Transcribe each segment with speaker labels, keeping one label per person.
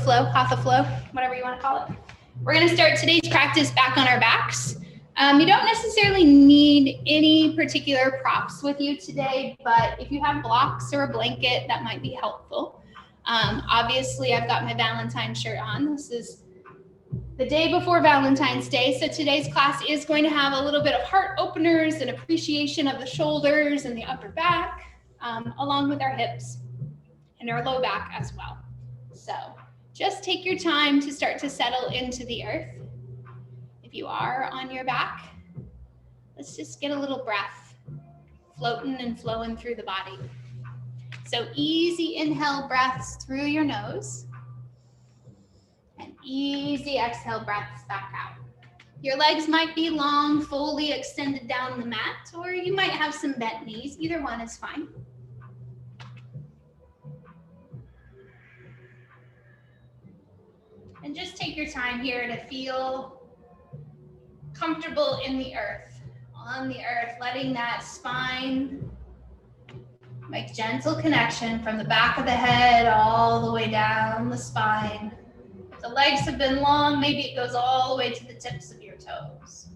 Speaker 1: flow, hatha flow, whatever you want to call it. We're going to start today's practice back on our backs. You don't necessarily need any particular props with you today, but if you have blocks or a blanket, that might be helpful. Obviously, I've got my Valentine's shirt on. This is the day before Valentine's Day, so today's class is going to have a little bit of heart openers and appreciation of the shoulders and the upper back, along with our hips and our low back as well. So just take your time to start to settle into the earth. If you are on your back, let's just get a little breath floating and flowing through the body. So easy inhale breaths through your nose and easy exhale breaths back out. Your legs might be long, fully extended down the mat, or you might have some bent knees. Either one is fine. And just take your time here to feel comfortable in the earth, on the earth, letting that spine make gentle connection from the back of the head all the way down the spine. If the legs have been long, maybe it goes all the way to the tips of your toes.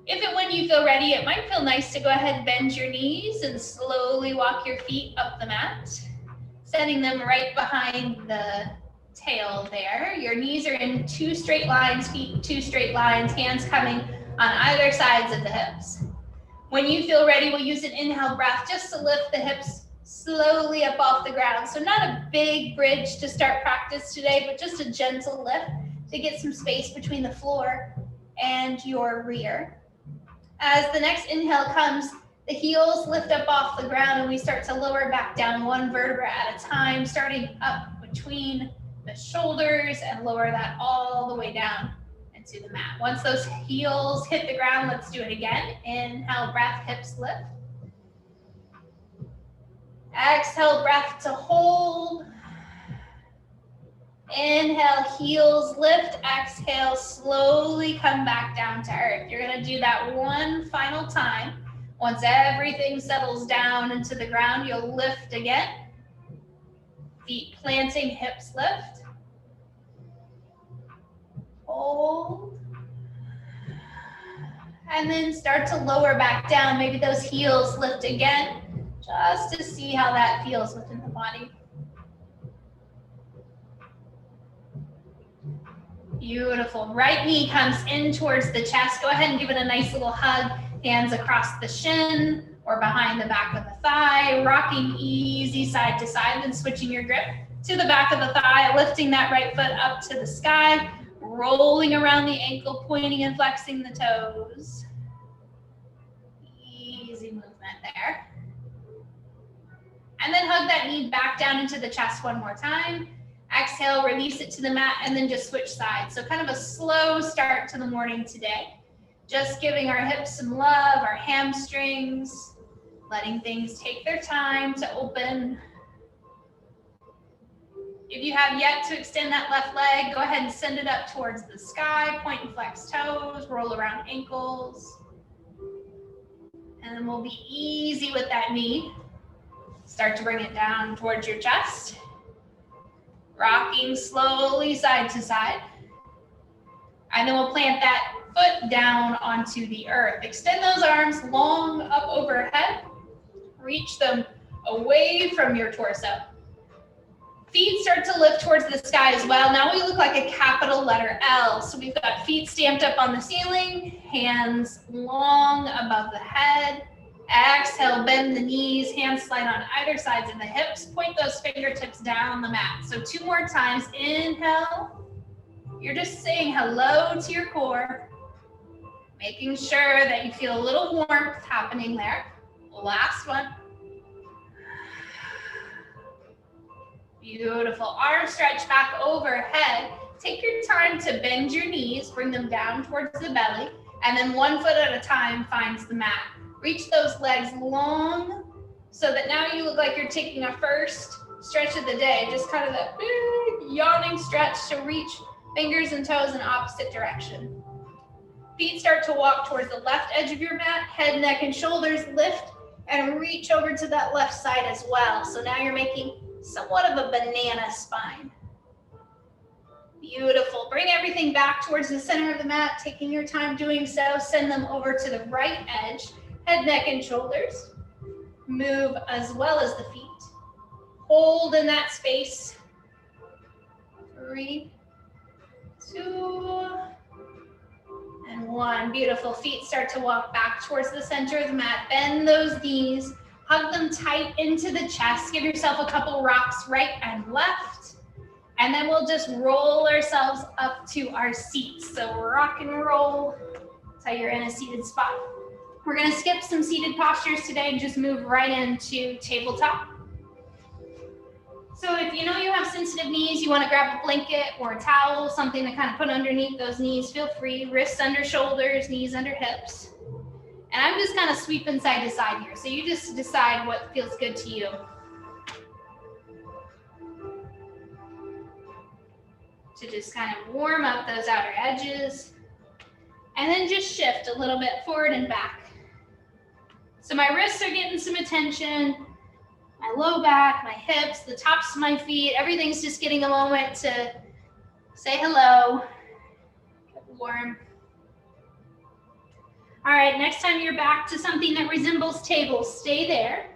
Speaker 1: If and when you feel ready, it might feel nice to go ahead and bend your knees and slowly walk your feet up the mat, setting them right behind the tail there. Your knees are in two straight lines, feet two straight lines, hands coming on either sides of the hips. When you feel ready, we'll use an inhale breath just to lift the hips slowly up off the ground. So not a big bridge to start practice today, but just a gentle lift to get some space between the floor and your rear. As the next inhale comes, the heels lift up off the ground and we start to lower back down one vertebra at a time, starting up between the shoulders and lower that all the way down into the mat. Once those heels hit the ground, let's do it again. Inhale, breath, hips lift. Exhale, breath to hold. Inhale, heels lift. Exhale, slowly come back down to earth. You're going to do that one final time. Once everything settles down into the ground, you'll lift again. Feet planting, hips lift. Hold. And then start to lower back down. Maybe those heels lift again, just to see how that feels within the body. Beautiful. Right knee comes in towards the chest. Go ahead and give it a nice little hug. Hands across the shin or behind the back of the thigh. Rocking easy side to side, then switching your grip to the back of the thigh, lifting that right foot up to the sky, rolling around the ankle, pointing and flexing the toes. Easy movement there. And then hug that knee back down into the chest one more time. Exhale, release it to the mat, and then just switch sides. So kind of a slow start to the morning today. Just giving our hips some love, our hamstrings, letting things take their time to open. If you have yet to extend that left leg, go ahead and send it up towards the sky, point and flex toes, roll around ankles. And then we'll be easy with that knee. Start to bring it down towards your chest. Rocking slowly side to side. And then we'll plant that foot down onto the earth. Extend those arms long up overhead. Reach them away from your torso. Feet start to lift towards the sky as well. Now we look like a capital letter L. So we've got feet stamped up on the ceiling, hands long above the head. Exhale, bend the knees, hands slide on either sides of the hips. Point those fingertips down the mat. So 2 more times. Inhale. You're just saying hello to your core, making sure that you feel a little warmth happening there. Last one. Beautiful. Arm stretch back overhead. Take your time to bend your knees, bring them down towards the belly, and then 1 foot at a time finds the mat. Reach those legs long so that now you look like you're taking a first stretch of the day, just kind of that big yawning stretch to reach fingers and toes in opposite direction. Feet start to walk towards the left edge of your mat, head, neck, and shoulders lift And reach over to that left side as well. So now you're making somewhat of a banana spine. Beautiful. Bring everything back towards the center of the mat, taking your time doing so. Send them over to the right edge, head, neck, and shoulders. Move as well as the feet. Hold in that space. 3, 2, and 1. Beautiful. Feet start to walk back towards the center of the mat. Bend those knees. Hug them tight into the chest. Give yourself a couple rocks right and left. And then we'll just roll ourselves up to our seats. So rock and roll until you're in a seated spot. We're gonna skip some seated postures today and just move right into tabletop. So if you know you have sensitive knees, you wanna grab a blanket or a towel, something to kind of put underneath those knees, feel free. Wrists under shoulders, knees under hips. And I'm just kind of sweeping side to side here. So you just decide what feels good to you. To just kind of warm up those outer edges. And then just shift a little bit forward and back. So my wrists are getting some attention, my low back, my hips, the tops of my feet, everything's just getting a moment to say hello, get warm. All right, next time you're back to something that resembles table, stay there.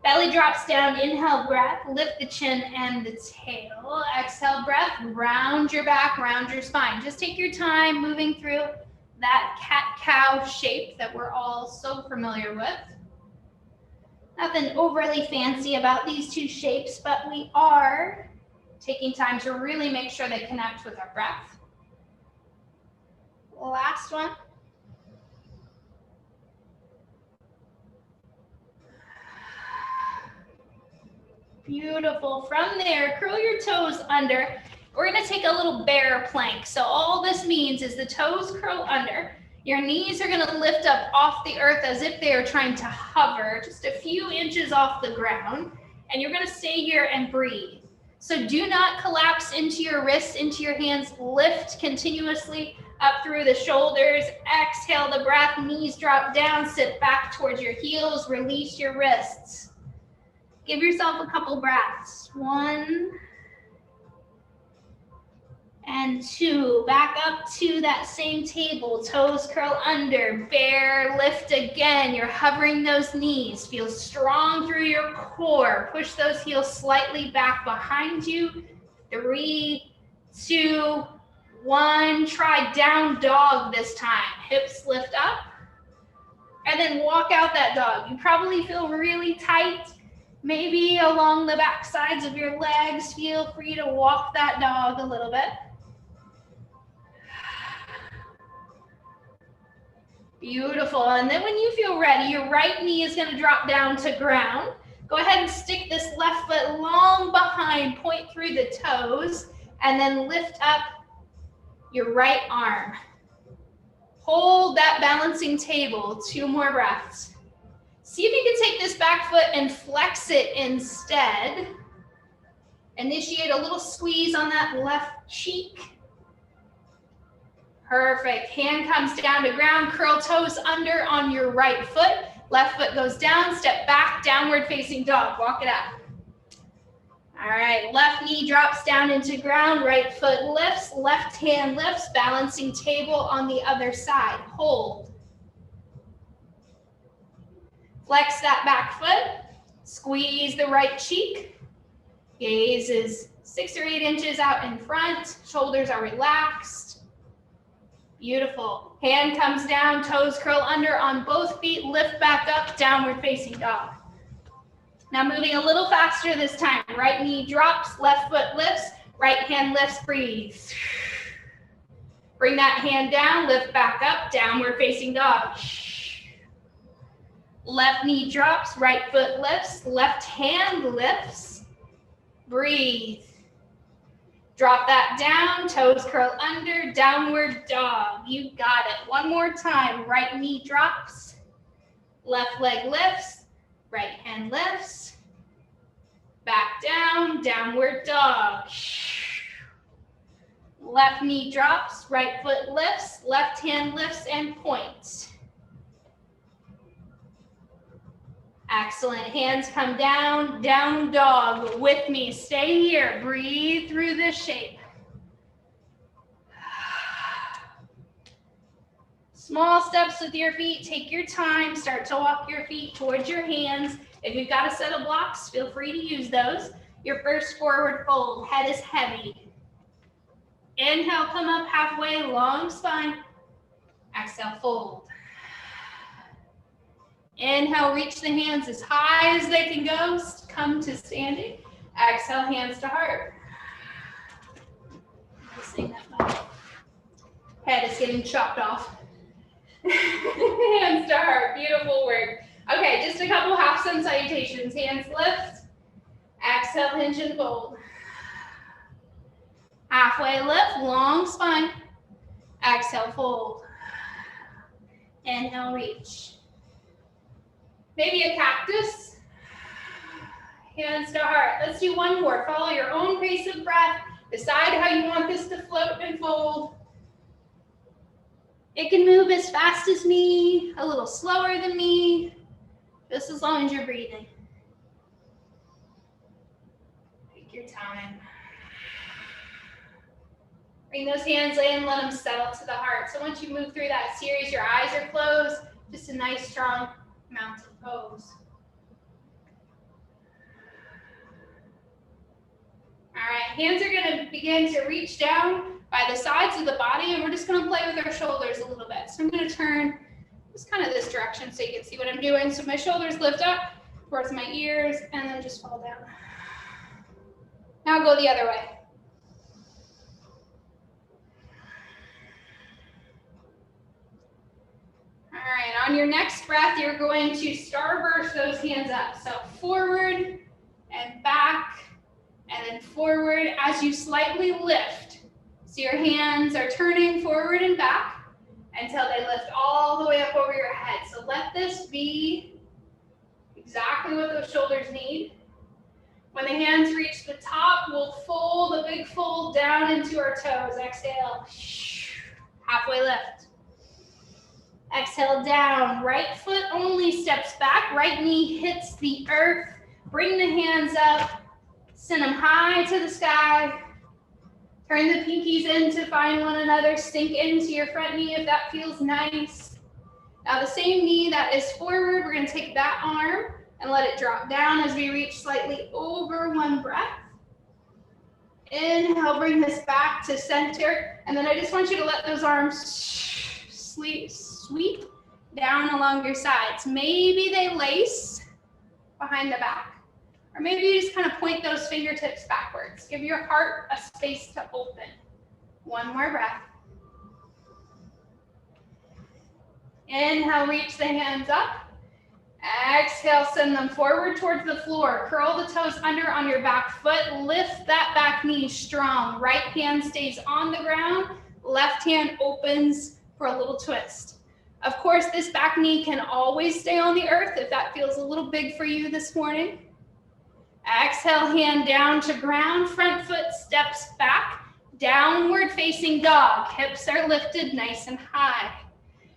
Speaker 1: Belly drops down, inhale breath, lift the chin and the tail. Exhale breath, round your back, round your spine. Just take your time moving through that cat-cow shape that we're all so familiar with. Nothing overly fancy about these two shapes, but we are taking time to really make sure they connect with our breath. Last one. Beautiful. From there, curl your toes under. We're going to take a little bear plank. So all this means is the toes curl under. Your knees are going to lift up off the earth as if they are trying to hover just a few inches off the ground. And you're going to stay here and breathe. So do not collapse into your wrists, into your hands. Lift continuously up through the shoulders. Exhale the breath. Knees drop down. Sit back towards your heels. Release your wrists. Give yourself a couple breaths. 1 and 2. Back up to that same table. Toes curl under. Bear, lift again. You're hovering those knees. Feel strong through your core. Push those heels slightly back behind you. 3, 2, 1. Try down dog this time. Hips lift up. And then walk out that dog. You probably feel really tight. Maybe along the back sides of your legs, feel free to walk that dog a little bit. Beautiful. And then when you feel ready, your right knee is going to drop down to ground. Go ahead and stick this left foot long behind, point through the toes, and then lift up your right arm. Hold that balancing table. 2 more breaths. See if you can take this back foot and flex it instead. Initiate a little squeeze on that left cheek. Perfect. Hand comes down to ground. Curl toes under on your right foot. Left foot goes down. Step back, downward facing dog. Walk it out. All right. Left knee drops down into ground. Right foot lifts. Left hand lifts. Balancing table on the other side. Hold. Flex that back foot, squeeze the right cheek. Gaze is 6 or 8 inches out in front. Shoulders are relaxed. Beautiful. Hand comes down, toes curl under on both feet. Lift back up, downward facing dog. Now moving a little faster this time. Right knee drops, left foot lifts, right hand lifts, breathe. Bring that hand down, lift back up, downward facing dog. Left knee drops, right foot lifts, left hand lifts. Breathe. Drop that down, toes curl under, downward dog. You got it. One more time. Right knee drops, left leg lifts, right hand lifts. Back down, downward dog. Left knee drops, right foot lifts, left hand lifts and points. Excellent. Hands come down, down dog with me. Stay here. Breathe through this shape. Small steps with your feet. Take your time. Start to walk your feet towards your hands. If you've got a set of blocks, feel free to use those. Your first forward fold. Head is heavy. Inhale, come up halfway, long spine. Exhale, fold. Inhale, reach the hands as high as they can go. Come to standing. Exhale, hands to heart. Head is getting chopped off. Hands to heart. Beautiful work. Okay, just a couple half sun salutations. Hands lift. Exhale, hinge and fold. Halfway lift, long spine. Exhale, fold. Inhale, reach. Maybe a cactus. Hands to heart. Let's do one more. Follow your own pace of breath. Decide how you want this to float and fold. It can move as fast as me, a little slower than me, just as long as you're breathing. Take your time. Bring those hands in, let them settle to the heart. So once you move through that series, your eyes are closed, just a nice strong mountain pose. All right, hands are gonna begin to reach down by the sides of the body, and we're just gonna play with our shoulders a little bit. So I'm gonna turn just kind of this direction so you can see what I'm doing. So my shoulders lift up towards my ears and then just fall down. Now go the other way. All right, on your next breath, you're going to starburst those hands up. So forward and back, and then forward as you slightly lift. So your hands are turning forward and back until they lift all the way up over your head. So let this be exactly what those shoulders need. When the hands reach the top, we'll fold a big fold down into our toes. Exhale, halfway lift. Exhale down, right foot only steps back, right knee hits the earth. Bring the hands up, send them high to the sky. Turn the pinkies in to find one another, sink into your front knee if that feels nice. Now the same knee that is forward, we're gonna take that arm and let it drop down as we reach slightly over one breath. Inhale, bring this back to center, and then I just want you to let those arms sweep down along your sides. Maybe they lace behind the back, or maybe you just kind of point those fingertips backwards. Give your heart a space to open. One more breath. Inhale, reach the hands up. Exhale, send them forward towards the floor. Curl the toes under on your back foot. Lift that back knee strong. Right hand stays on the ground. Left hand opens for a little twist. Of course, this back knee can always stay on the earth if that feels a little big for you this morning. Exhale, hand down to ground. Front foot steps back. Downward facing dog. Hips are lifted nice and high.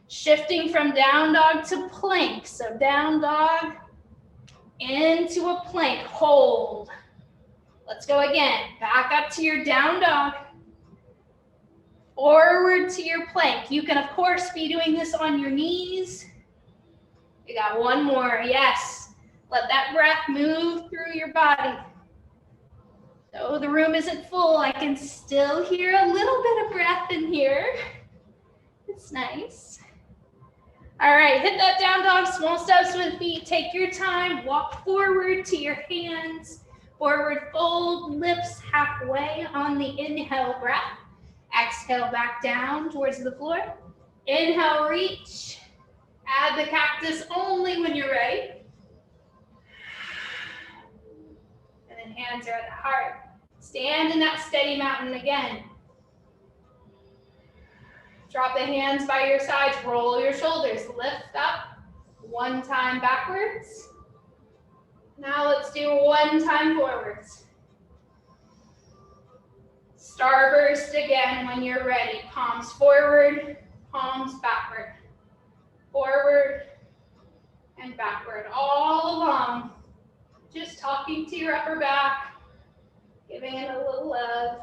Speaker 1: Shifting from down dog to plank. So down dog into a plank. Hold. Let's go again. Back up to your down dog. Forward to your plank. You can, of course, be doing this on your knees. You got one more. Yes. Let that breath move through your body. Though the room isn't full, I can still hear a little bit of breath in here. It's nice. All right, hit that down dog, small steps with feet. Take your time, walk forward to your hands. Forward fold, lips halfway on the inhale breath. Exhale back down towards the floor. Inhale, reach. Add the cactus only when you're ready. And then hands are at the heart. Stand in that steady mountain again. Drop the hands by your sides, roll your shoulders, lift up, one time backwards. Now let's do one time forwards. Starburst again when you're ready. Palms forward, palms backward. Forward and backward all along. Just talking to your upper back, giving it a little love.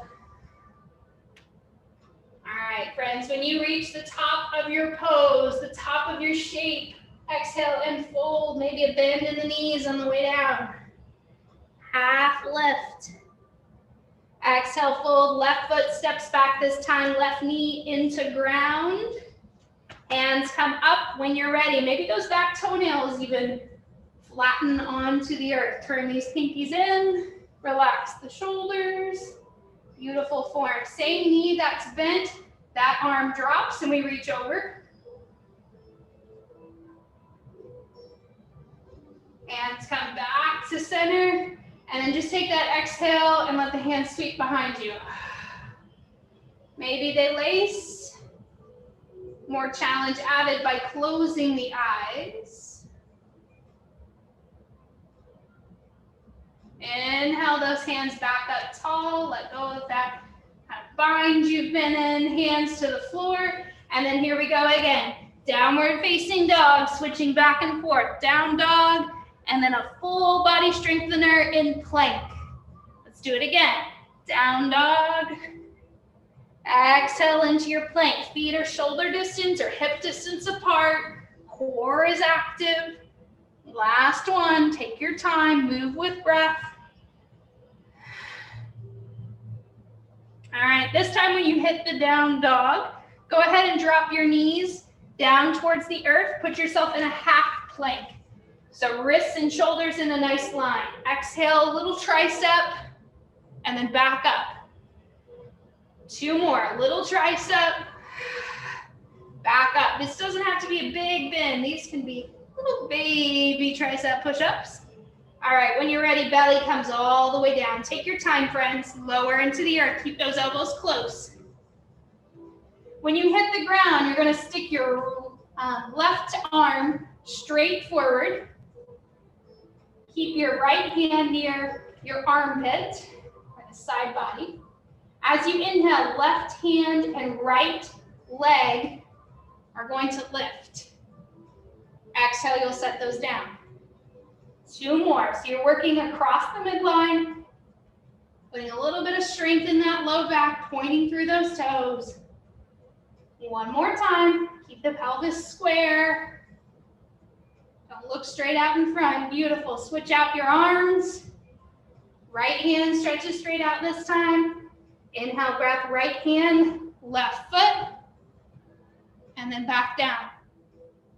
Speaker 1: All right, friends, when you reach the top of your pose, the top of your shape, exhale and fold, maybe a bend in the knees on the way down. Half lift. Exhale, fold, left foot steps back this time, left knee into ground. Hands come up when you're ready. Maybe those back toenails even flatten onto the earth. Turn these pinkies in, relax the shoulders. Beautiful form. Same knee that's bent, that arm drops and we reach over. Hands come back to center. And then just take that exhale and let the hands sweep behind you. Maybe they lace. More challenge added by closing the eyes. Inhale those hands back up tall. Let go of that kind of bind you've been in. Hands to the floor. And then here we go again. Downward facing dog, switching back and forth. Down dog. And then a full body strengthener in plank. Let's do it again. Down dog. Exhale into your plank. Feet are shoulder distance or hip distance apart. Core is active. Last one. Take your time. Move with breath. All right. This time when you hit the down dog, go ahead and drop your knees down towards the earth. Put yourself in a half plank. So wrists and shoulders in a nice line. Exhale, a little tricep, and then back up. 2 more, little tricep, back up. This doesn't have to be a big bend. These can be little baby tricep push-ups. All right, when you're ready, belly comes all the way down. Take your time, friends. Lower into the earth. Keep those elbows close. When you hit the ground, you're gonna stick your left arm straight forward. Keep your right hand near your armpit, or the side body. As you inhale, left hand and right leg are going to lift. Exhale, you'll set those down. 2 more. So you're working across the midline, putting a little bit of strength in that low back, pointing through those toes. 1 more time. Keep the pelvis square. Don't look straight out in front. Beautiful. Switch out your arms. Right hand stretches straight out this time. Inhale, breath, right hand, left foot, and then back down.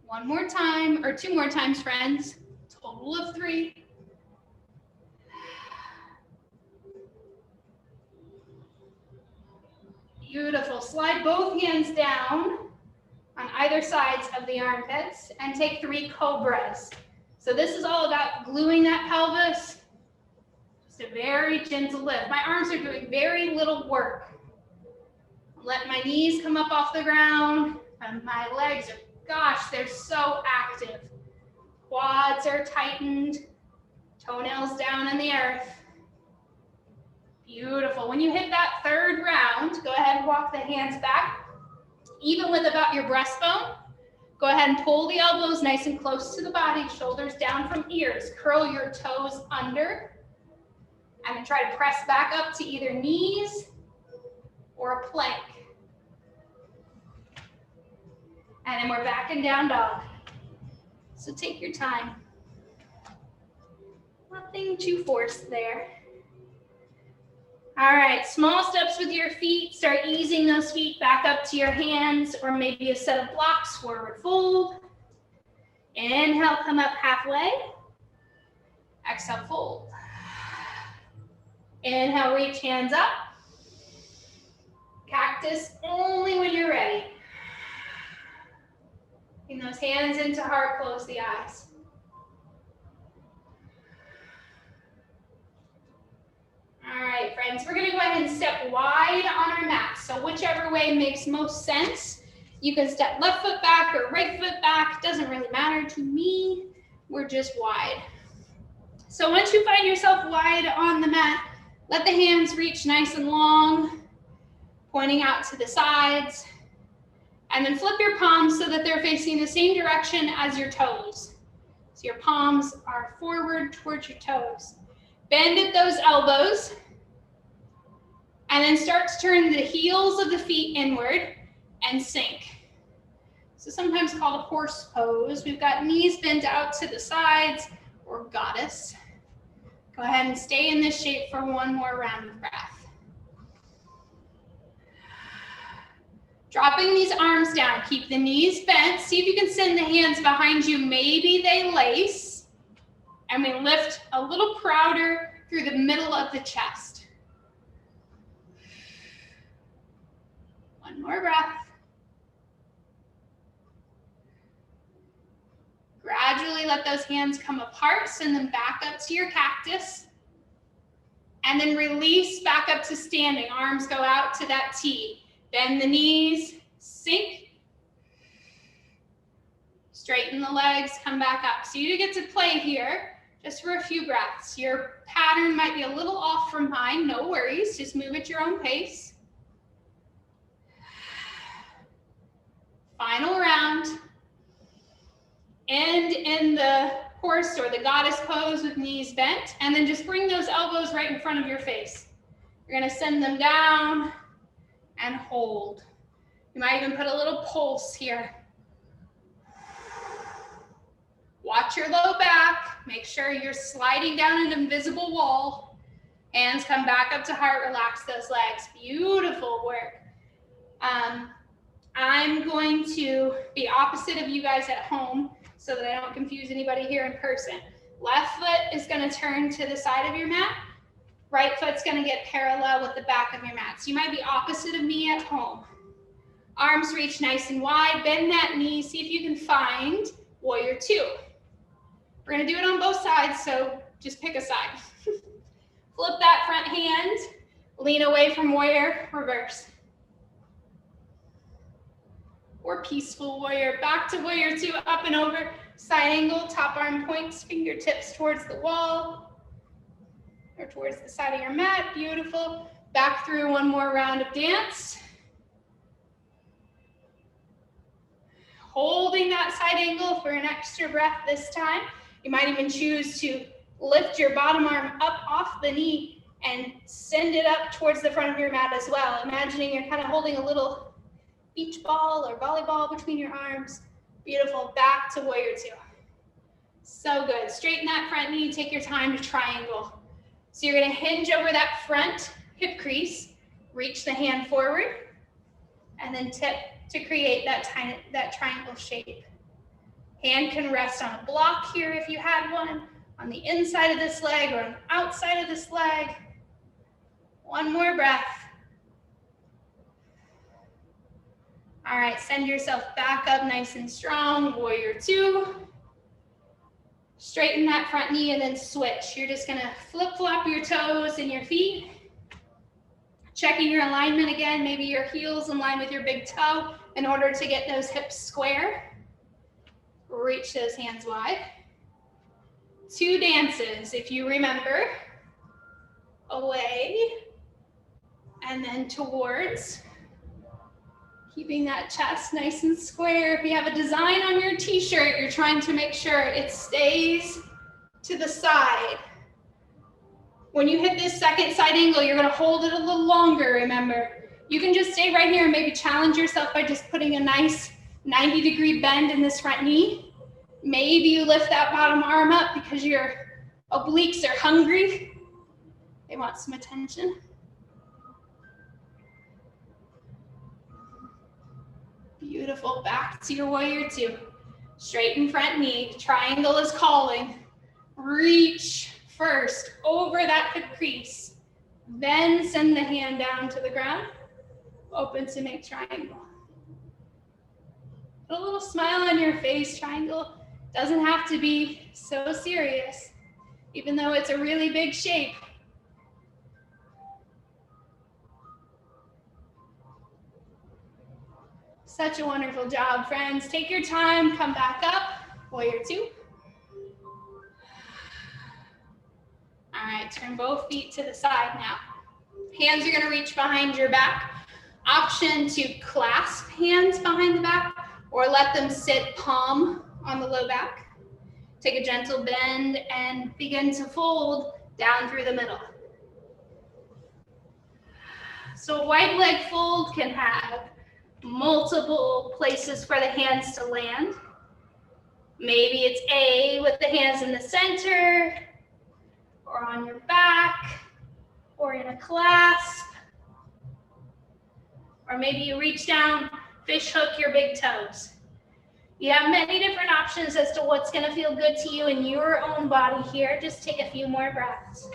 Speaker 1: 1 more time, or 2 more times, friends. Total of 3. Beautiful. Slide both hands down on either sides of the armpits and take 3 cobras. So this is all about gluing that pelvis. Just a very gentle lift. My arms are doing very little work. Let my knees come up off the ground and my legs are, gosh, they're so active. Quads are tightened, toenails down in the earth. Beautiful. When you hit that 3rd round, go ahead and walk the hands back. Even with about your breastbone, go ahead and pull the elbows nice and close to the body, shoulders down from ears. Curl your toes under. And then try to press back up to either knees or a plank. And then we're back in down dog. So take your time. Nothing too forced there. All right, small steps with your feet. Start easing those feet back up to your hands or maybe a set of blocks, forward fold. Inhale, come up halfway. Exhale, fold. Inhale, reach hands up. Cactus only when you're ready. Bring those hands into heart, close the eyes. All right, friends, we're gonna go ahead and step wide on our mat. So whichever way makes most sense. You can step left foot back or right foot back. Doesn't really matter to me. We're just wide. So once you find yourself wide on the mat, let the hands reach nice and long, pointing out to the sides. And then flip your palms so that they're facing the same direction as your toes. So your palms are forward towards your toes. Bend at those elbows. And then start to turn the heels of the feet inward and sink. So sometimes called a horse pose. We've got knees bent out to the sides, or goddess. Go ahead and stay in this shape for one more round of breath. Dropping these arms down, keep the knees bent. See if you can send the hands behind you. Maybe they lace. And we lift a little prouder through the middle of the chest. One more breath. Gradually let those hands come apart, send them back up to your cactus. And then release back up to standing. Arms go out to that T. Bend the knees, sink. Straighten the legs, come back up. So you get to play here just for a few breaths. Your pattern might be a little off from mine, no worries, just move at your own pace. Final round. End in the horse or the goddess pose with knees bent, and then just bring those elbows right in front of your face. You're gonna send them down and hold. You might even put a little pulse here. Watch your low back. Make sure you're sliding down an invisible wall. Hands come back up to heart, relax those legs. Beautiful work. I'm going to be opposite of you guys at home so that I don't confuse anybody here in person. Left foot is going to turn to the side of your mat. Right foot's going to get parallel with the back of your mat. So you might be opposite of me at home. Arms reach nice and wide. Bend that knee. See if you can find warrior two. We're going to do it on both sides, so just pick a side. Flip that front hand. Lean away from warrior, reverse. Or peaceful warrior. Back to warrior two, up and over. Side angle, top arm points, fingertips towards the wall or towards the side of your mat. Beautiful. Back through one more round of dance. Holding that side angle for an extra breath this time. You might even choose to lift your bottom arm up off the knee and send it up towards the front of your mat as well. Imagining you're kind of holding a little beach ball or volleyball between your arms. Beautiful. Back to warrior two. So good. Straighten that front knee. Take your time to triangle. So you're going to hinge over that front hip crease. Reach the hand forward and then tip to create that triangle shape. Hand can rest on a block here if you had one, on the inside of this leg or on the outside of this leg. One more breath. All right, send yourself back up nice and strong, warrior two. Straighten that front knee and then switch. You're just gonna flip-flop your toes and your feet. Checking your alignment again, maybe your heels in line with your big toe in order to get those hips square. Reach those hands wide. Two dances, if you remember. Away and then towards. Keeping that chest nice and square. If you have a design on your t-shirt, you're trying to make sure it stays to the side. When you hit this second side angle, you're gonna hold it a little longer, remember. You can just stay right here and maybe challenge yourself by just putting a nice 90-degree bend in this front knee. Maybe you lift that bottom arm up because your obliques are hungry. They want some attention. Beautiful. Back to your warrior two. Straighten front knee. Triangle is calling. Reach first over that hip crease. Then send the hand down to the ground. Open to make triangle. Put a little smile on your face. Triangle doesn't have to be so serious, even though it's a really big shape. Such a wonderful job, friends. Take your time, come back up, warrior two. All right, turn both feet to the side now. Hands are gonna reach behind your back. Option to clasp hands behind the back or let them sit palm on the low back. Take a gentle bend and begin to fold down through the middle. So a wide leg fold can have multiple places for the hands to land. Maybe it's A with the hands in the center, or on your back, or in a clasp. Or maybe you reach down, fish hook your big toes. You have many different options as to what's going to feel good to you in your own body here. Just take a few more breaths.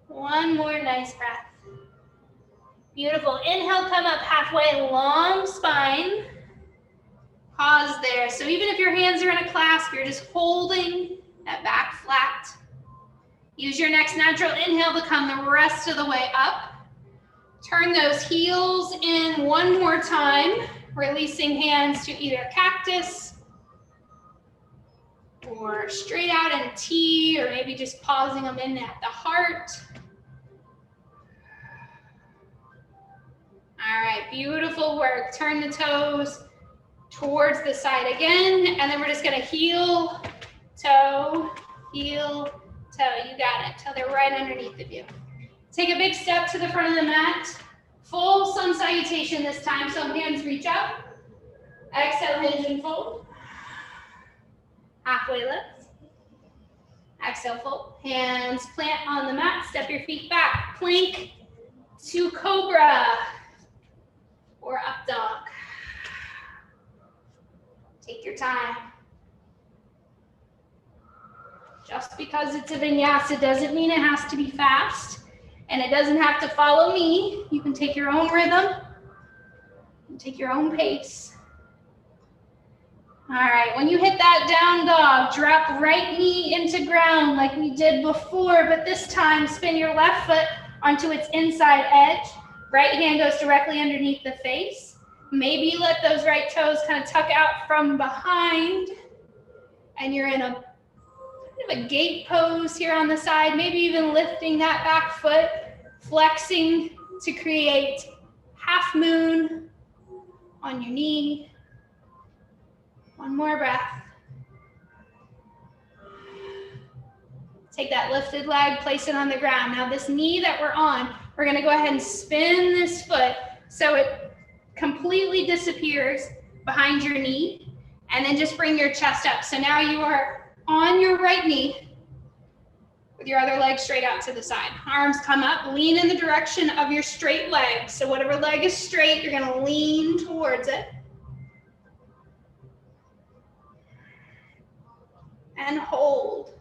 Speaker 1: One more nice breath. Beautiful. Inhale, come up halfway, long spine. Pause there. So even if your hands are in a clasp, you're just holding that back flat. Use your next natural inhale to come the rest of the way up. Turn those heels in one more time, releasing hands to either cactus or straight out in a T, or maybe just pausing them in at the heart. All right, beautiful work. Turn the toes towards the side again, and then we're just gonna heel, toe, heel, toe. You got it, till they're right underneath of you. Take a big step to the front of the mat. Full sun salutation this time, so hands reach out. Exhale, hinge and fold. Halfway lift. Exhale, fold. Hands plant on the mat, step your feet back. Plank to cobra or up dog. Take your time. Just because it's a vinyasa doesn't mean it has to be fast, and it doesn't have to follow me. You can take your own rhythm, and take your own pace. All right, when you hit that down dog, drop right knee into ground like we did before, but this time spin your left foot onto its inside edge. Right hand goes directly underneath the face. Maybe let those right toes kind of tuck out from behind, and you're in a kind of a gate pose here on the side, maybe even lifting that back foot, flexing to create half moon on your knee. One more breath. Take that lifted leg, place it on the ground. Now this knee that we're on, we're gonna go ahead and spin this foot so it completely disappears behind your knee, and then just bring your chest up. So now you are on your right knee with your other leg straight out to the side. Arms come up, lean in the direction of your straight leg. So whatever leg is straight, you're gonna lean towards it. And hold.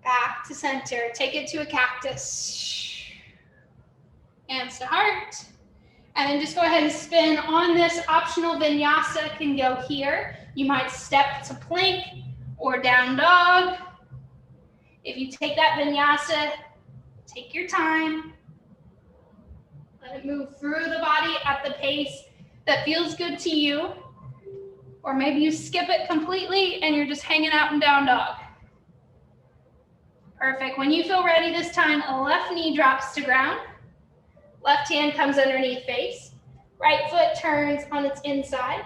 Speaker 1: Back to center, take it to a cactus. Hands to heart. And then just go ahead and spin on this optional vinyasa. Can go here. You might step to plank or down dog. If you take that vinyasa, take your time. Let it move through the body at the pace that feels good to you. Or maybe you skip it completely and you're just hanging out in down dog. Perfect. When you feel ready this time, left knee drops to ground. Left hand comes underneath face. Right foot turns on its inside.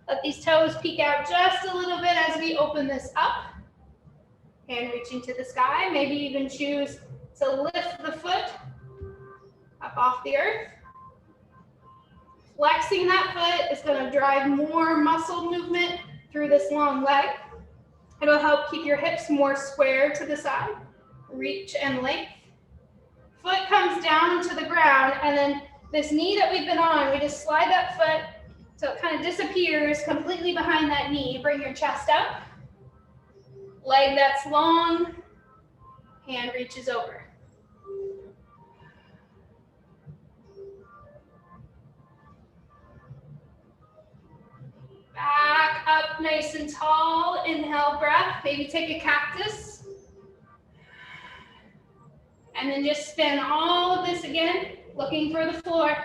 Speaker 1: Let these toes peek out just a little bit as we open this up. Hand reaching to the sky. Maybe even choose to lift the foot up off the earth. Flexing that foot is going to drive more muscle movement through this long leg. It'll help keep your hips more square to the side. Reach and length. Foot comes down to the ground, and then this knee that we've been on, we just slide that foot so it kind of disappears completely behind that knee. Bring your chest up. Leg that's long, hand reaches over. Back up nice and tall. Inhale, breath. Maybe take a cactus. And then just spin all of this again, looking for the floor.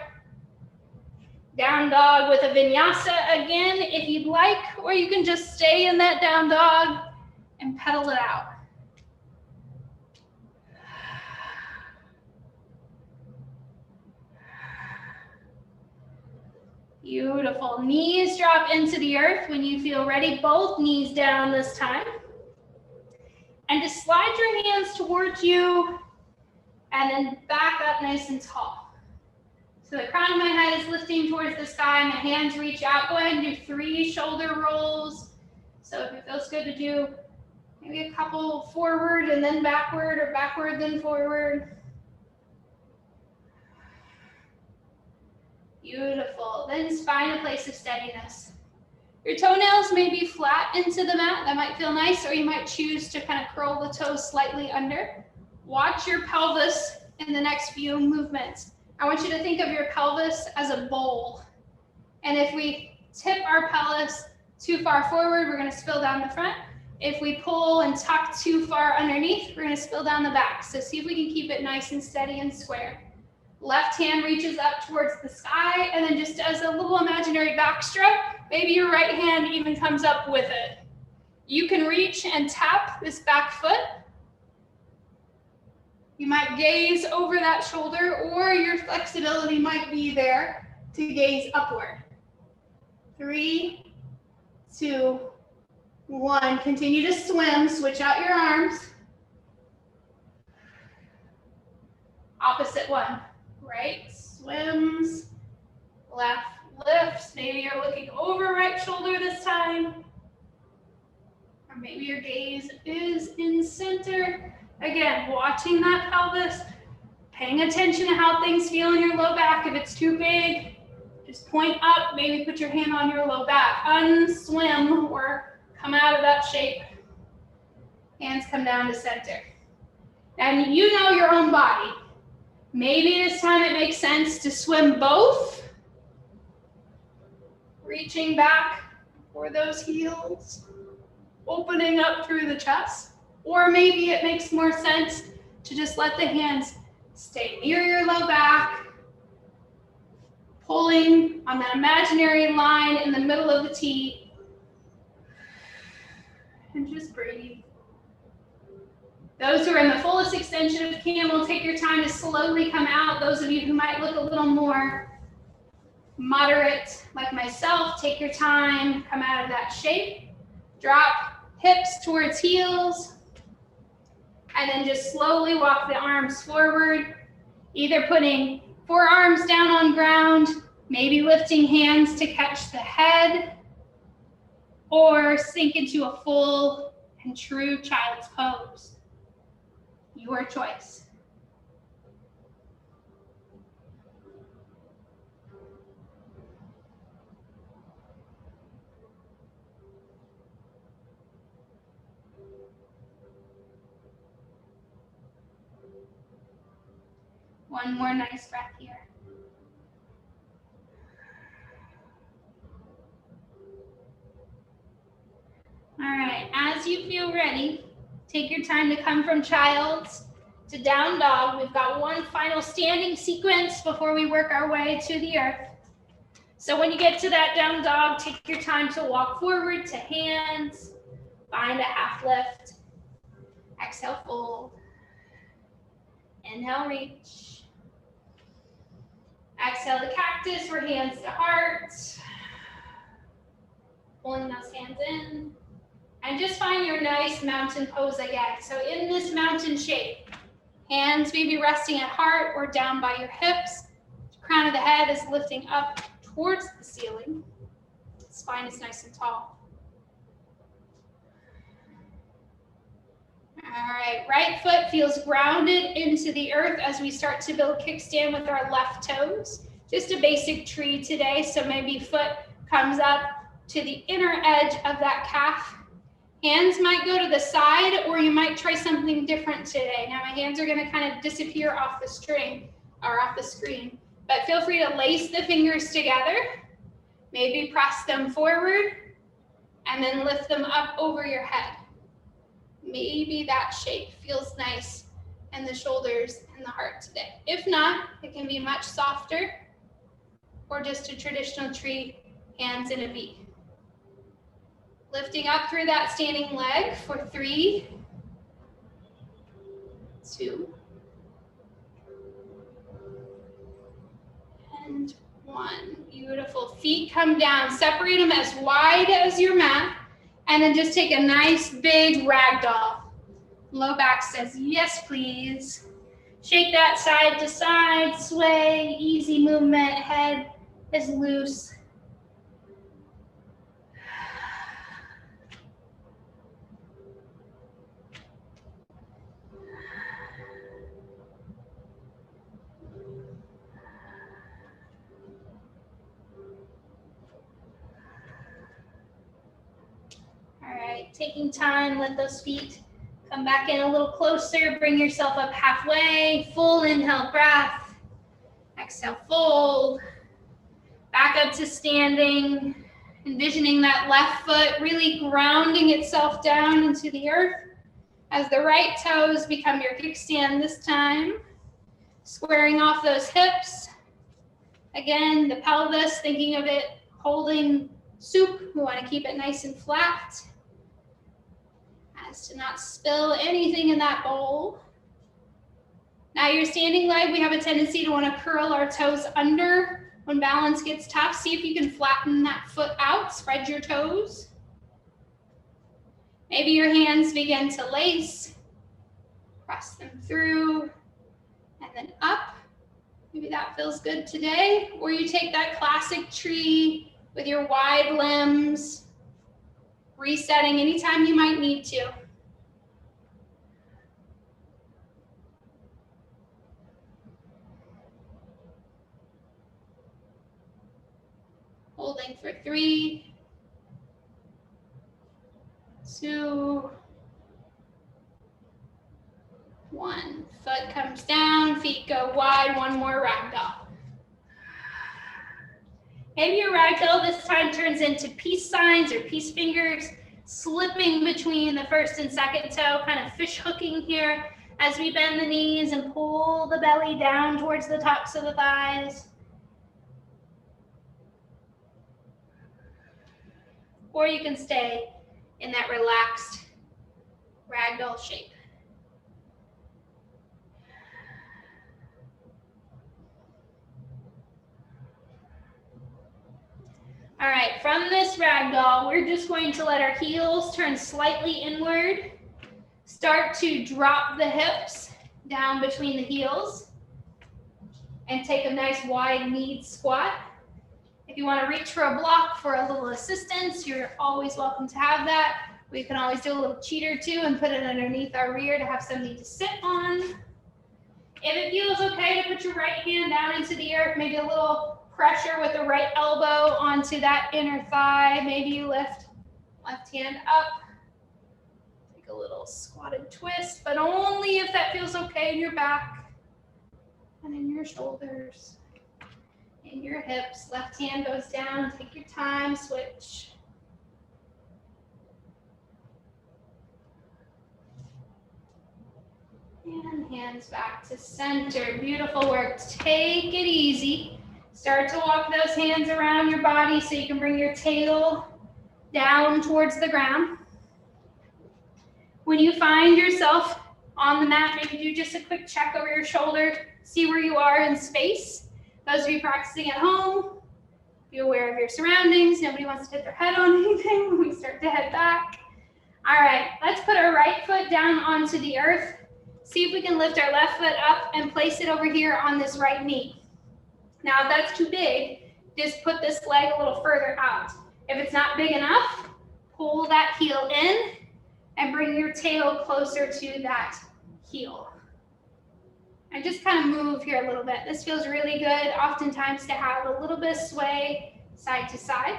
Speaker 1: Down dog with a vinyasa again if you'd like, or you can just stay in that down dog and pedal it out. Beautiful. Knees drop into the earth when you feel ready. Both knees down this time. And just slide your hands towards you and then back up nice and tall. So the crown of my head is lifting towards the sky. My hands reach out. Go ahead and do 3 shoulder rolls. So if it feels good to do maybe a couple forward and then backward, or backward then forward. Beautiful. Then find a place of steadiness. Your toenails may be flat into the mat. That might feel nice, or you might choose to kind of curl the toes slightly under. Watch your pelvis in the next few movements. I want you to think of your pelvis as a bowl. And if we tip our pelvis too far forward, we're going to spill down the front. If we pull and tuck too far underneath, we're going to spill down the back. So see if we can keep it nice and steady and square. Left hand reaches up towards the sky and then just does a little imaginary backstroke. Maybe your right hand even comes up with it. You can reach and tap this back foot. You might gaze over that shoulder, or your flexibility might be there to gaze upward. 3, 2, 1. Continue to swim. Switch out your arms. Opposite one. Right swims, left lifts. Maybe you're looking over right shoulder this time. Or maybe your gaze is in center. Again, watching that pelvis, paying attention to how things feel in your low back. If it's too big, just point up, maybe put your hand on your low back. Unswim or come out of that shape. Hands come down to center. And you know your own body. Maybe this time it makes sense to swim both. Reaching back for those heels, opening up through the chest. Or maybe it makes more sense to just let the hands stay near your low back, pulling on that imaginary line in the middle of the T. And just breathe. Those who are in the fullest extension of camel, take your time to slowly come out. Those of you who might look a little more moderate, like myself, take your time, come out of that shape. Drop hips towards heels. And then just slowly walk the arms forward, either putting forearms down on ground, maybe lifting hands to catch the head, or sink into a full and true child's pose. Your choice. One more nice breath here. All right, as you feel ready, take your time to come from child's to down dog. We've got one final standing sequence before we work our way to the earth. So when you get to that down dog, take your time to walk forward to hands, find a half lift. Exhale, fold. Inhale, reach. Exhale the cactus or hands to heart. Pulling those hands in. And just find your nice mountain pose again. So in this mountain shape, hands maybe resting at heart or down by your hips. Crown of the head is lifting up towards the ceiling. Spine is nice and tall. All right, right foot feels grounded into the earth as we start to build kickstand with our left toes. Just a basic tree today, so maybe foot comes up to the inner edge of that calf. Hands might go to the side, or you might try something different today. Now my hands are gonna kind of disappear off the string or off the screen, but feel free to lace the fingers together. Maybe press them forward and then lift them up over your head. Maybe that shape feels nice in the shoulders and the heart today. If not, it can be much softer. or just a traditional tree, hands in a V. Lifting up through that standing leg for 3, 2, and 1. Beautiful. Feet come down. Separate them as wide as your mat, and then just take a nice big ragdoll. Low back says, yes, please. Shake that side to side, sway, easy movement, head is loose. All right, taking time, let those feet come back in a little closer, bring yourself up halfway, full inhale breath, exhale fold, back up to standing, envisioning that left foot really grounding itself down into the earth as the right toes become your kickstand this time, squaring off those hips. Again, the pelvis, thinking of it holding soup, we want to keep it nice and flat as to not spill anything in that bowl. Now your standing leg, we have a tendency to want to curl our toes under when balance gets tough. See if you can flatten that foot out, spread your toes. Maybe your hands begin to lace, press them through, and then up. Maybe that feels good today. Or you take that classic tree with your wide limbs, resetting anytime you might need to. Holding for 3, 2, 1. Foot comes down, feet go wide, one more ragdoll. Maybe your ragdoll this time turns into peace signs or peace fingers, slipping between the first and second toe, kind of fish hooking here as we bend the knees and pull the belly down towards the tops of the thighs. Or you can stay in that relaxed ragdoll shape. All right, from this ragdoll, we're just going to let our heels turn slightly inward. Start to drop the hips down between the heels and take a nice wide kneed squat. If you want to reach for a block for a little assistance, you're always welcome to have that. We can always do a little cheater too and put it underneath our rear to have something to sit on. If it feels okay to put your right hand down into the earth, maybe a little pressure with the right elbow onto that inner thigh. Maybe you lift left hand up. Take a little squatted twist, but only if that feels okay in your back and in your shoulders. In your hips, left hand goes down, take your time, switch. And hands back to center. Beautiful work. Take it easy. Start to walk those hands around your body so you can bring your tail down towards the ground. When you find yourself on the mat, maybe do just a quick check over your shoulder, see where you are in space. Those of you practicing at home, be aware of your surroundings. Nobody wants to hit their head on anything when we start to head back. All right, let's put our right foot down onto the earth. See if we can lift our left foot up and place it over here on this right knee. Now, if that's too big, just put this leg a little further out. If it's not big enough, pull that heel in and bring your tail closer to that heel. And just kind of move here a little bit. This feels really good, oftentimes, to have a little bit of sway side to side.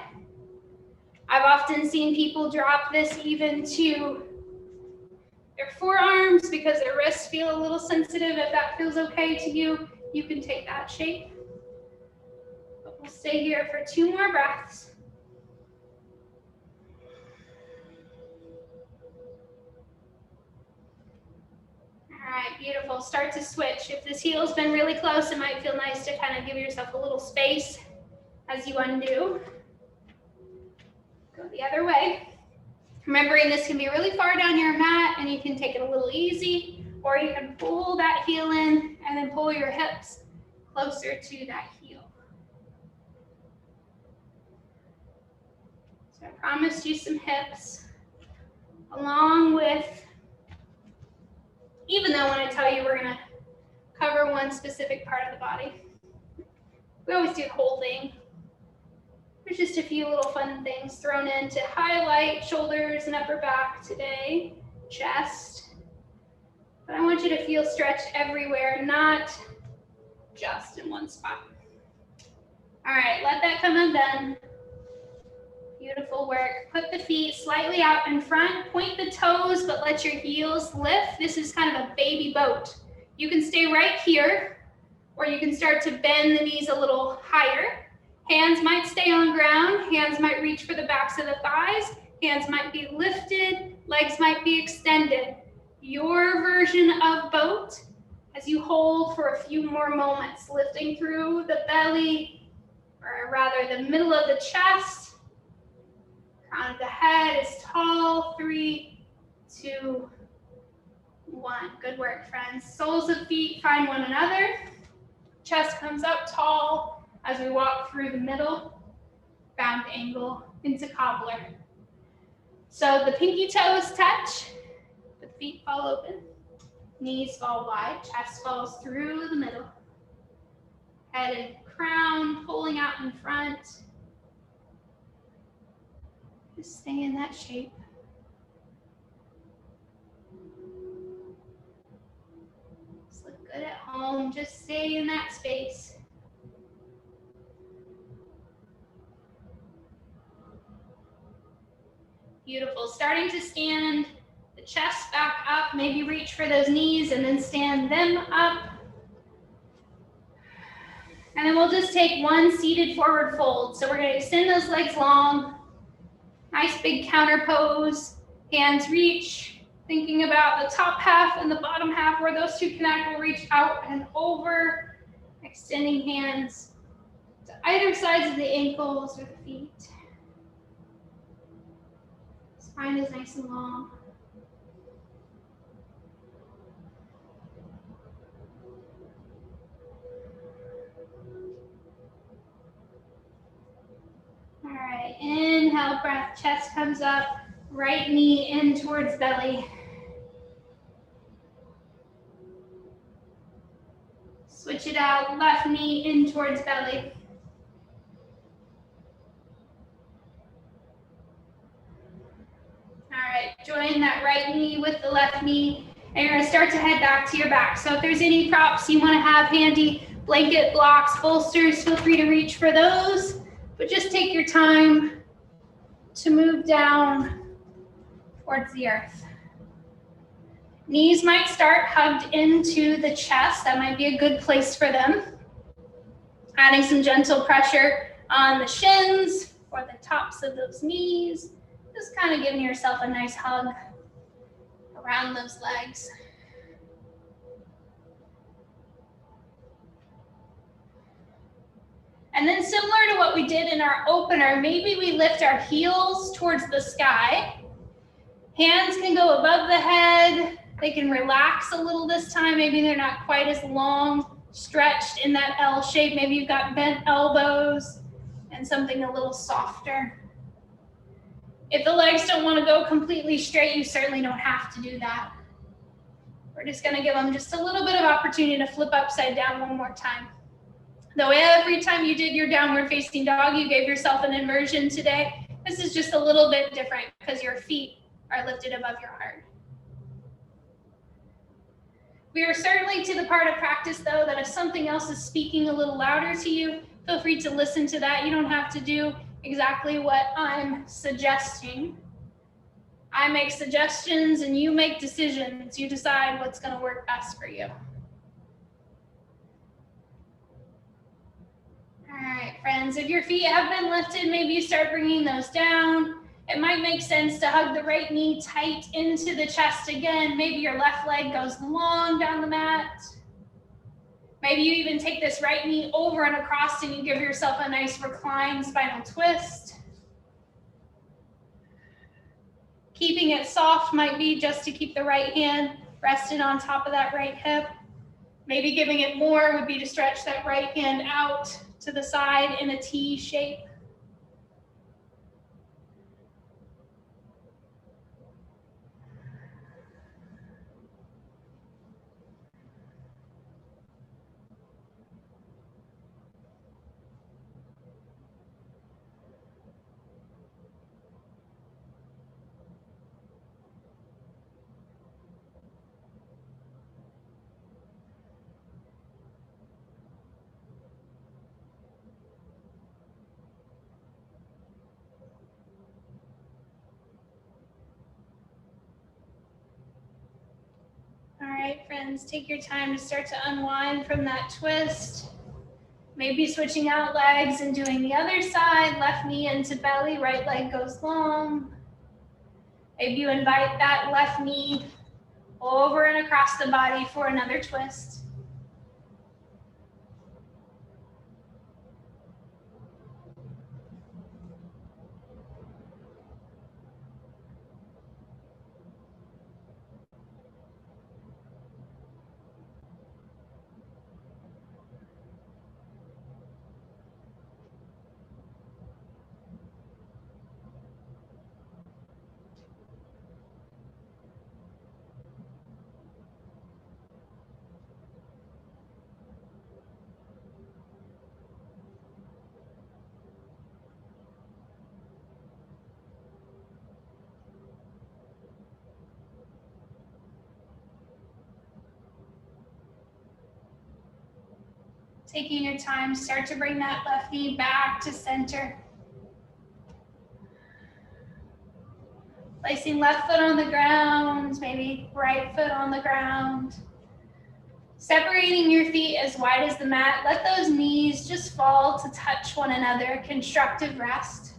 Speaker 1: I've often seen people drop this even to their forearms because their wrists feel a little sensitive. If that feels okay to you, you can take that shape. But we'll stay here for 2 more breaths. All right, beautiful. Start to switch. If this heel's been really close, it might feel nice to kind of give yourself a little space As you undo, go the other way. Remembering this can be really far down your mat and you can take it a little easy, or you can pull that heel in and then pull your hips closer to that heel. So I promised you some hips, along with, even though when I tell you we're gonna cover one specific part of the body, we always do the whole thing. There's just a few little fun things thrown in to highlight shoulders and upper back today, chest. But I want you to feel stretched everywhere, not just in one spot. All right, let that come undone. Beautiful work. Put the feet slightly out in front, point the toes, but let your heels lift. This is kind of a baby boat. You can stay right here, or you can start to bend the knees a little higher. Hands might stay on ground, hands might reach for the backs of the thighs, hands might be lifted, legs might be extended. Your version of boat, as you hold for a few more moments, lifting through the belly, or rather the middle of the chest. Crown of the head is tall. 3, 2, 1. Good work, friends. Soles of feet find one another. Chest comes up tall as we walk through the middle, round angle into cobbler. So the pinky toes touch, the feet fall open, knees fall wide, chest falls through the middle. Head and crown pulling out in front. Just stay in that shape. Just look good at home, just stay in that space. Beautiful. Starting to stand the chest back up, maybe reach for those knees and then stand them up. And then we'll just take one seated forward fold. So we're going to extend those legs long. Nice big counter pose. Hands reach. Thinking about the top half and the bottom half where those two connect. We'll reach out and over. Extending hands to either sides of the ankles or the feet. Spine is nice and long. All right, inhale, breath, chest comes up, right knee in towards belly. Switch it out, left knee in towards belly. All right, join that right knee with the left knee, and you're gonna start to head back to your back. So if there's any props you wanna have handy, blanket, blocks, bolsters, feel free to reach for those, but just take your time to move down towards the earth. Knees might start hugged into the chest. That might be a good place for them. Adding some gentle pressure on the shins or the tops of those knees. Just kind of giving yourself a nice hug around those legs. And then similar to what we did in our opener, maybe we lift our heels towards the sky. Hands can go above the head. They can relax a little this time. Maybe they're not quite as long, stretched in that L shape. Maybe you've got bent elbows and something a little softer. If the legs don't want to go completely straight, you certainly don't have to do that. We're just going to give them just a little bit of opportunity to flip upside down one more time. Though every time you did your downward facing dog, you gave yourself an inversion today. This is just a little bit different because your feet are lifted above your heart. We are certainly to the part of practice, though, that if something else is speaking a little louder to you, feel free to listen to that. You don't have to do exactly what I'm suggesting. I make suggestions and you make decisions. You decide what's going to work best for you. All right, friends, if your feet have been lifted, maybe you start bringing those down. It might make sense to hug the right knee tight into the chest again. Maybe your left leg goes long down the mat. Maybe you even take this right knee over and across and you give yourself a nice reclined spinal twist. Keeping it soft might be just to keep the right hand rested on top of that right hip. Maybe giving it more would be to stretch that right hand out to the side in a T shape. All right, friends, take your time to start to unwind from that twist. Maybe switching out legs and doing the other side, left knee into belly, right leg goes long. Maybe you invite that left knee over and across the body for another twist. Taking your time, start to bring that left knee back to center. Placing left foot on the ground, maybe right foot on the ground. Separating your feet as wide as the mat. Let those knees just fall to touch one another. Constructive rest.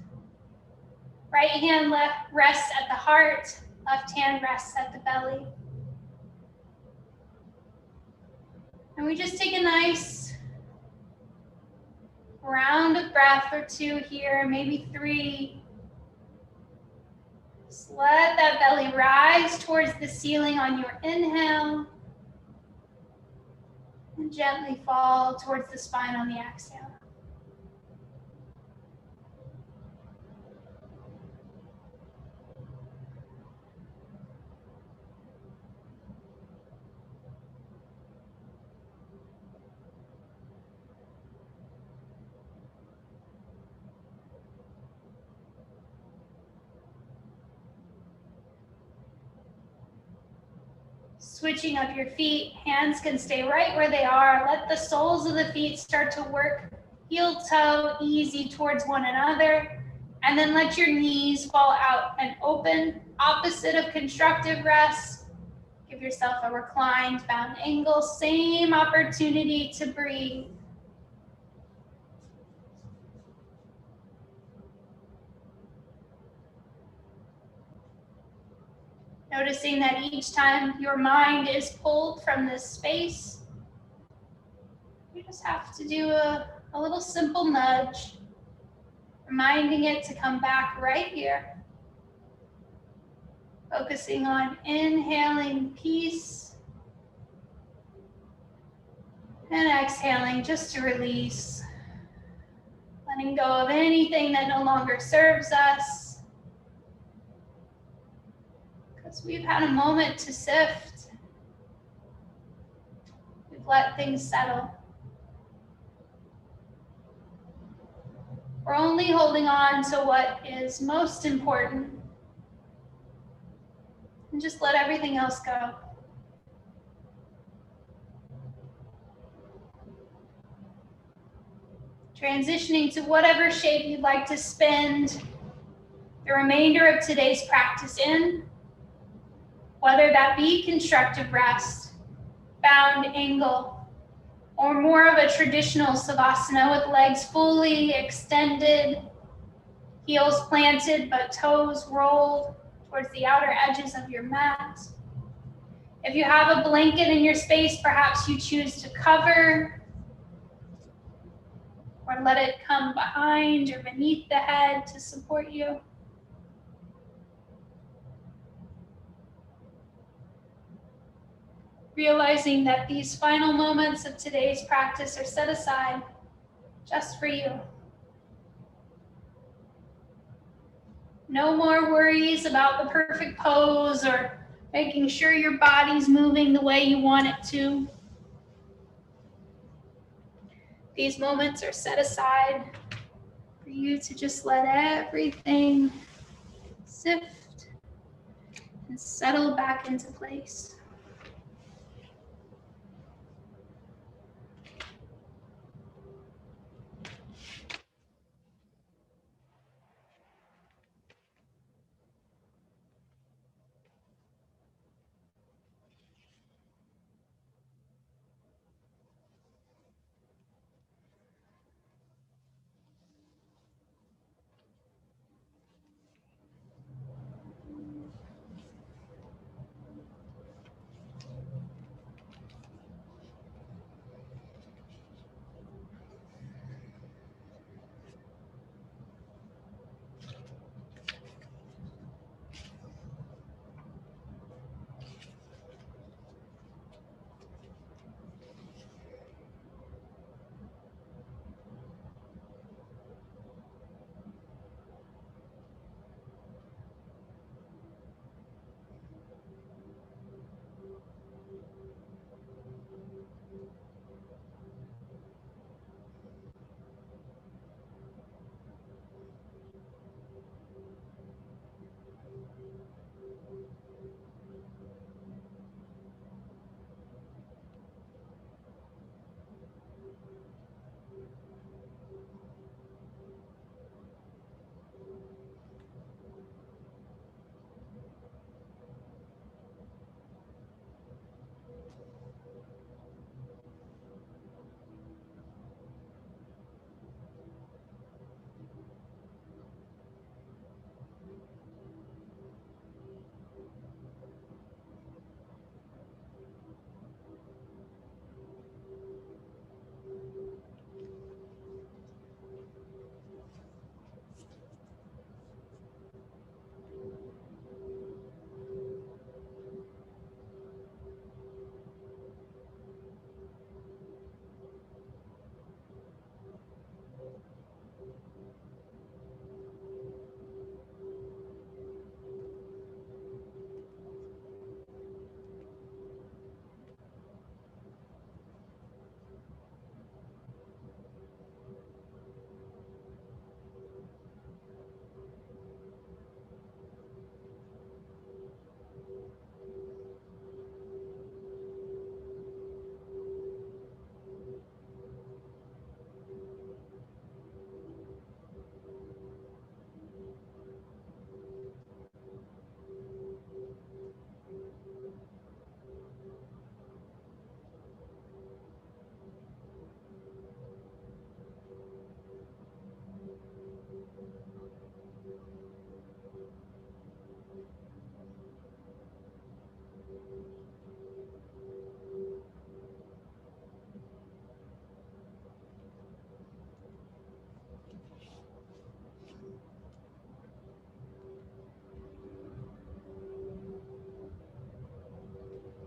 Speaker 1: Right hand left rests at the heart. Left hand rests at the belly. And we just take a nice round of breath or two here, maybe 3. Just let that belly rise towards the ceiling on your inhale. And gently fall towards the spine on the exhale. Switching up your feet, hands can stay right where they are. Let the soles of the feet start to work heel toe easy towards one another. And then let your knees fall out and open, opposite of constructive rest. Give yourself a reclined bound angle, same opportunity to breathe. Noticing that each time your mind is pulled from this space, you just have to do a little simple nudge, reminding it to come back right here. Focusing on inhaling peace and exhaling just to release, letting go of anything that no longer serves us. We've had a moment to sift. We've let things settle. We're only holding on to what is most important. And just let everything else go. Transitioning to whatever shape you'd like to spend the remainder of today's practice in. Whether that be constructive rest, bound angle, or more of a traditional savasana with legs fully extended, heels planted but toes rolled towards the outer edges of your mat. If you have a blanket in your space, perhaps you choose to cover or let it come behind or beneath the head to support you. Realizing that these final moments of today's practice are set aside just for you. No more worries about the perfect pose or making sure your body's moving the way you want it to. These moments are set aside for you to just let everything sift and settle back into place.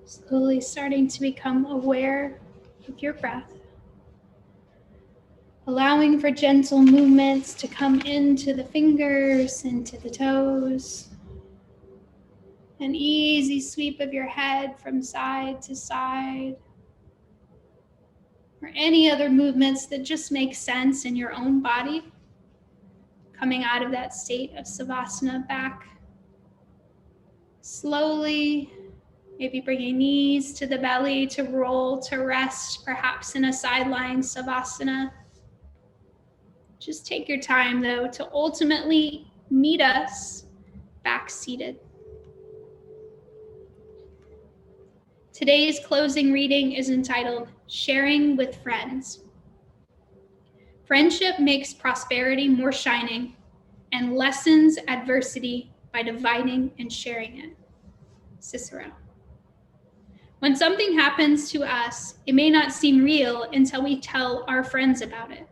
Speaker 1: Slowly starting to become aware of your breath. Allowing for gentle movements to come into the fingers, into the toes. An easy sweep of your head from side to side. Or any other movements that just make sense in your own body. Coming out of that state of Savasana back. Slowly, maybe bringing knees to the belly to roll, to rest, perhaps in a side-lying Savasana. Just take your time, though, to ultimately meet us back seated. Today's closing reading is entitled, Sharing with Friends. Friendship makes prosperity more shining and lessens adversity by dividing and sharing it. Cicero. When something happens to us, it may not seem real until we tell our friends about it.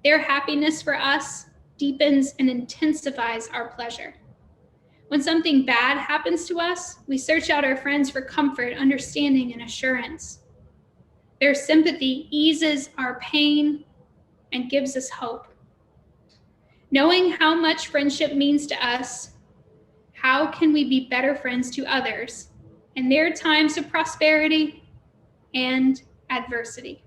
Speaker 1: Their happiness for us deepens and intensifies our pleasure. When something bad happens to us, we search out our friends for comfort, understanding, and assurance. Their sympathy eases our pain and gives us hope. Knowing how much friendship means to us, how can we be better friends to others in their times of prosperity and adversity?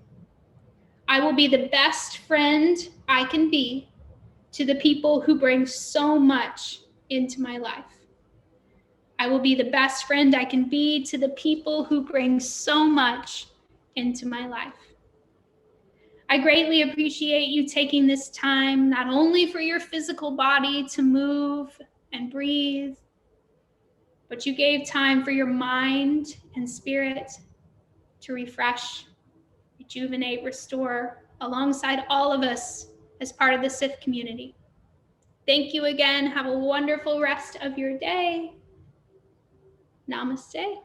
Speaker 1: I will be the best friend I can be to the people who bring so much into my life. I will be the best friend I can be to the people who bring so much into my life. I greatly appreciate you taking this time, not only for your physical body to move and breathe, but you gave time for your mind and spirit to refresh, rejuvenate, restore, alongside all of us as part of the SIF community. Thank you again. Have a wonderful rest of your day. Namaste.